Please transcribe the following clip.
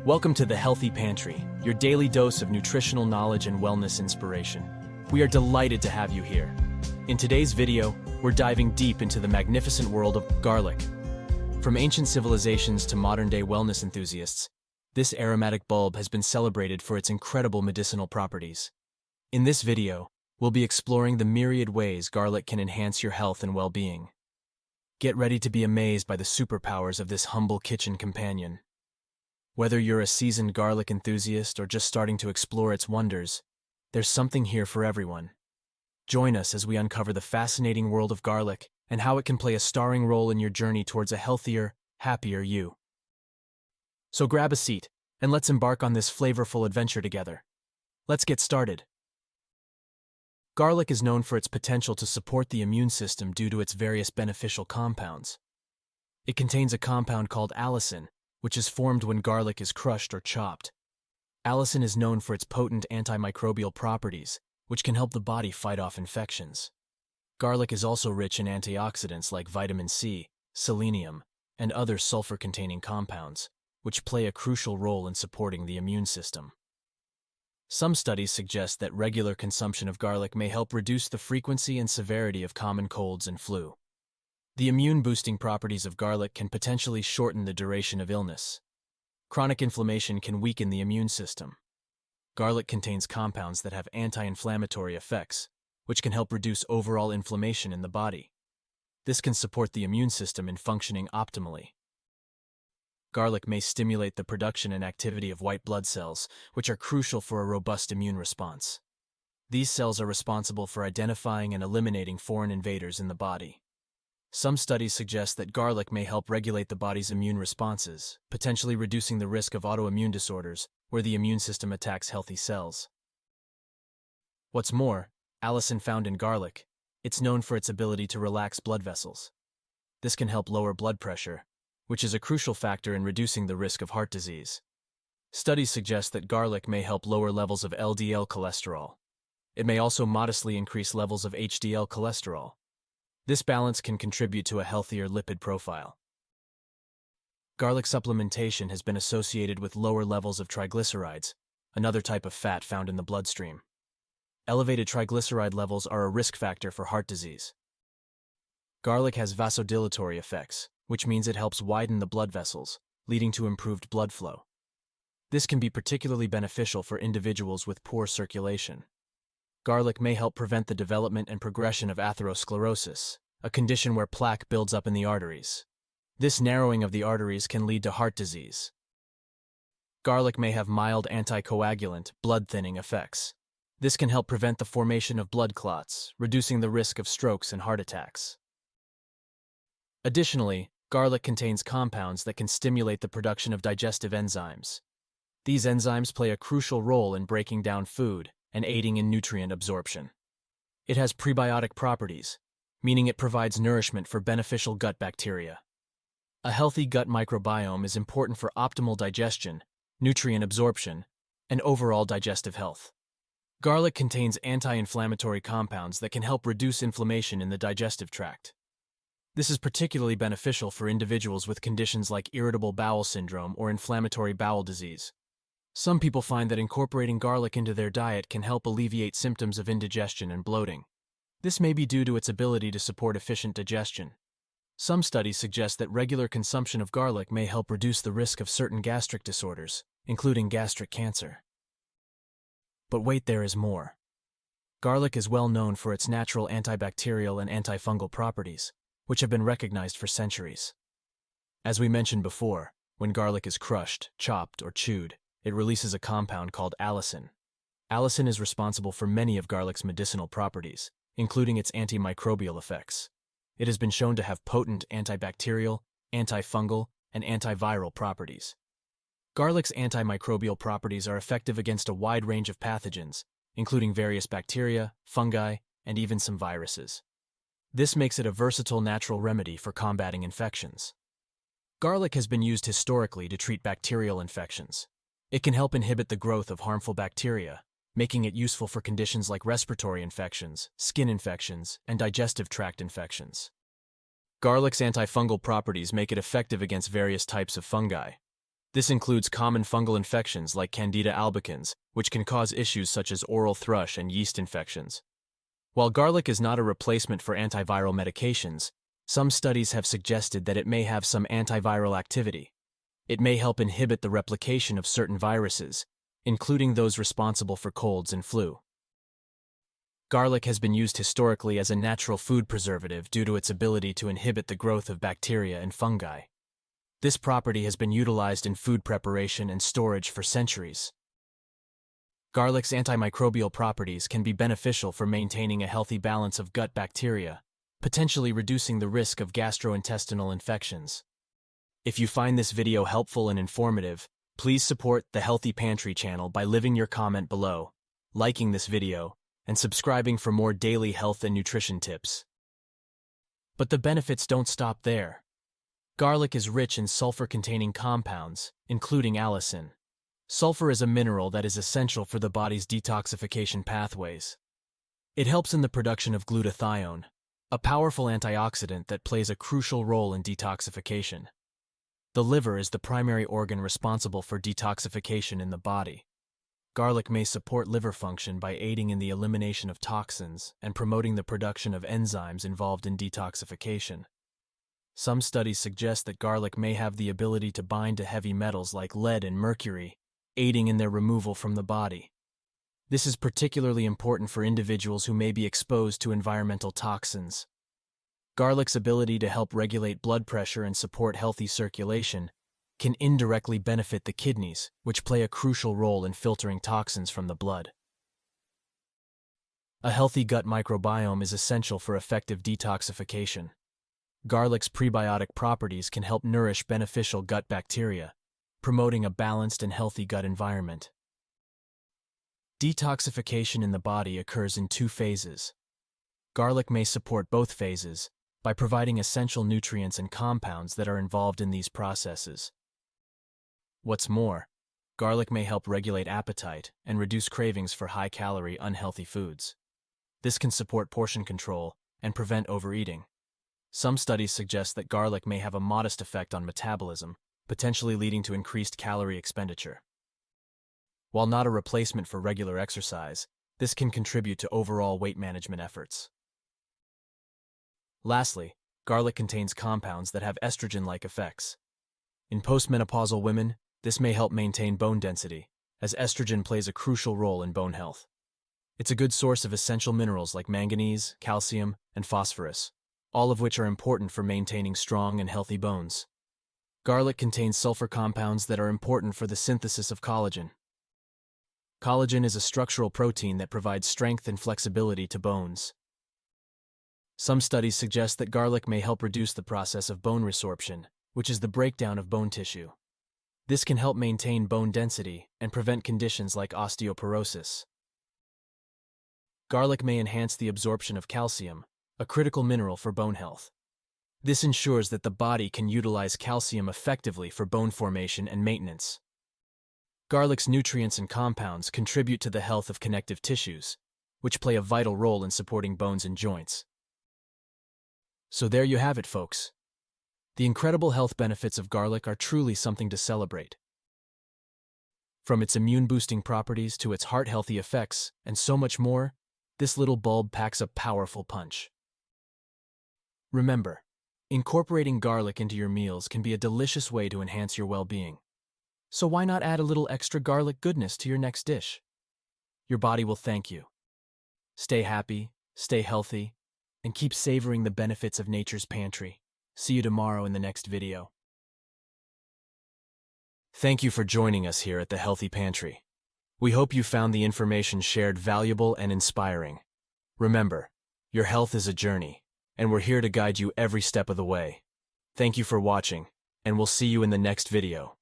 Welcome to the Healthy Pantry, your daily dose of nutritional knowledge and wellness inspiration. We are delighted to have you here. In today's video, we're diving deep into the magnificent world of garlic. From ancient civilizations to modern-day wellness enthusiasts, this aromatic bulb has been celebrated for its incredible medicinal properties. In this video, we'll be exploring the myriad ways garlic can enhance your health and well-being. Get ready to be amazed by the superpowers of this humble kitchen companion. Whether you're a seasoned garlic enthusiast or just starting to explore its wonders, there's something here for everyone. Join us as we uncover the fascinating world of garlic and how it can play a starring role in your journey towards a healthier, happier you. So grab a seat and let's embark on this flavorful adventure together. Let's get started. Garlic is known for its potential to support the immune system due to its various beneficial compounds. It contains a compound called allicin, which is formed when garlic is crushed or chopped. Allicin is known for its potent antimicrobial properties, which can help the body fight off infections. Garlic is also rich in antioxidants like vitamin C, selenium, and other sulfur-containing compounds, which play a crucial role in supporting the immune system. Some studies suggest that regular consumption of garlic may help reduce the frequency and severity of common colds and flu. The immune-boosting properties of garlic can potentially shorten the duration of illness. Chronic inflammation can weaken the immune system. Garlic contains compounds that have anti-inflammatory effects, which can help reduce overall inflammation in the body. This can support the immune system in functioning optimally. Garlic may stimulate the production and activity of white blood cells, which are crucial for a robust immune response. These cells are responsible for identifying and eliminating foreign invaders in the body. Some studies suggest that garlic may help regulate the body's immune responses, potentially reducing the risk of autoimmune disorders where the immune system attacks healthy cells. What's more, allicin found in garlic, it's known for its ability to relax blood vessels. This can help lower blood pressure, which is a crucial factor in reducing the risk of heart disease. Studies suggest that garlic may help lower levels of LDL cholesterol. It may also modestly increase levels of HDL cholesterol. This balance can contribute to a healthier lipid profile. Garlic supplementation has been associated with lower levels of triglycerides, another type of fat found in the bloodstream. Elevated triglyceride levels are a risk factor for heart disease. Garlic has vasodilatory effects, which means it helps widen the blood vessels, leading to improved blood flow. This can be particularly beneficial for individuals with poor circulation. Garlic may help prevent the development and progression of atherosclerosis, a condition where plaque builds up in the arteries. This narrowing of the arteries can lead to heart disease. Garlic may have mild anticoagulant, blood-thinning effects. This can help prevent the formation of blood clots, reducing the risk of strokes and heart attacks. Additionally, garlic contains compounds that can stimulate the production of digestive enzymes. These enzymes play a crucial role in breaking down food and aiding in nutrient absorption. It has prebiotic properties, meaning it provides nourishment for beneficial gut bacteria. A healthy gut microbiome is important for optimal digestion, nutrient absorption, and overall digestive health. Garlic contains anti-inflammatory compounds that can help reduce inflammation in the digestive tract. This is particularly beneficial for individuals with conditions like irritable bowel syndrome or inflammatory bowel disease. Some people find that incorporating garlic into their diet can help alleviate symptoms of indigestion and bloating. This may be due to its ability to support efficient digestion. Some studies suggest that regular consumption of garlic may help reduce the risk of certain gastric disorders, including gastric cancer. But wait, there is more. Garlic is well known for its natural antibacterial and antifungal properties, which have been recognized for centuries. As we mentioned before, when garlic is crushed, chopped, or chewed, it releases a compound called allicin. Allicin is responsible for many of garlic's medicinal properties, including its antimicrobial effects. It has been shown to have potent antibacterial, antifungal, and antiviral properties. Garlic's antimicrobial properties are effective against a wide range of pathogens, including various bacteria, fungi, and even some viruses. This makes it a versatile natural remedy for combating infections. Garlic has been used historically to treat bacterial infections. It can help inhibit the growth of harmful bacteria, making it useful for conditions like respiratory infections, skin infections, and digestive tract infections. Garlic's antifungal properties make it effective against various types of fungi. This includes common fungal infections like Candida albicans, which can cause issues such as oral thrush and yeast infections. While garlic is not a replacement for antiviral medications, some studies have suggested that it may have some antiviral activity. It may help inhibit the replication of certain viruses, including those responsible for colds and flu. Garlic has been used historically as a natural food preservative due to its ability to inhibit the growth of bacteria and fungi. This property has been utilized in food preparation and storage for centuries. Garlic's antimicrobial properties can be beneficial for maintaining a healthy balance of gut bacteria, potentially reducing the risk of gastrointestinal infections. If you find this video helpful and informative, please support the Healthy Pantry channel by leaving your comment below, liking this video, and subscribing for more daily health and nutrition tips. But the benefits don't stop there. Garlic is rich in sulfur-containing compounds, including allicin. Sulfur is a mineral that is essential for the body's detoxification pathways. It helps in the production of glutathione, a powerful antioxidant that plays a crucial role in detoxification. The liver is the primary organ responsible for detoxification in the body. Garlic may support liver function by aiding in the elimination of toxins and promoting the production of enzymes involved in detoxification. Some studies suggest that garlic may have the ability to bind to heavy metals like lead and mercury, aiding in their removal from the body. This is particularly important for individuals who may be exposed to environmental toxins. Garlic's ability to help regulate blood pressure and support healthy circulation can indirectly benefit the kidneys, which play a crucial role in filtering toxins from the blood. A healthy gut microbiome is essential for effective detoxification. Garlic's prebiotic properties can help nourish beneficial gut bacteria, promoting a balanced and healthy gut environment. Detoxification in the body occurs in two phases. Garlic may support both phases by providing essential nutrients and compounds that are involved in these processes. What's more, garlic may help regulate appetite and reduce cravings for high-calorie, unhealthy foods. This can support portion control and prevent overeating. Some studies suggest that garlic may have a modest effect on metabolism, potentially leading to increased calorie expenditure. While not a replacement for regular exercise, this can contribute to overall weight management efforts. Lastly, garlic contains compounds that have estrogen-like effects. In postmenopausal women, this may help maintain bone density, as estrogen plays a crucial role in bone health. It's a good source of essential minerals like manganese, calcium, and phosphorus, all of which are important for maintaining strong and healthy bones. Garlic contains sulfur compounds that are important for the synthesis of collagen. Collagen is a structural protein that provides strength and flexibility to bones. Some studies suggest that garlic may help reduce the process of bone resorption, which is the breakdown of bone tissue. This can help maintain bone density and prevent conditions like osteoporosis. Garlic may enhance the absorption of calcium, a critical mineral for bone health. This ensures that the body can utilize calcium effectively for bone formation and maintenance. Garlic's nutrients and compounds contribute to the health of connective tissues, which play a vital role in supporting bones and joints. So there you have it, folks. The incredible health benefits of garlic are truly something to celebrate. From its immune-boosting properties to its heart-healthy effects, and so much more, this little bulb packs a powerful punch. Remember, incorporating garlic into your meals can be a delicious way to enhance your well-being. So why not add a little extra garlic goodness to your next dish? Your body will thank you. Stay happy, stay healthy, and keep savoring the benefits of nature's pantry. See you tomorrow in the next video. Thank you for joining us here at the Healthy Pantry. We hope you found the information shared valuable and inspiring. Remember, your health is a journey, and we're here to guide you every step of the way. Thank you for watching, and we'll see you in the next video.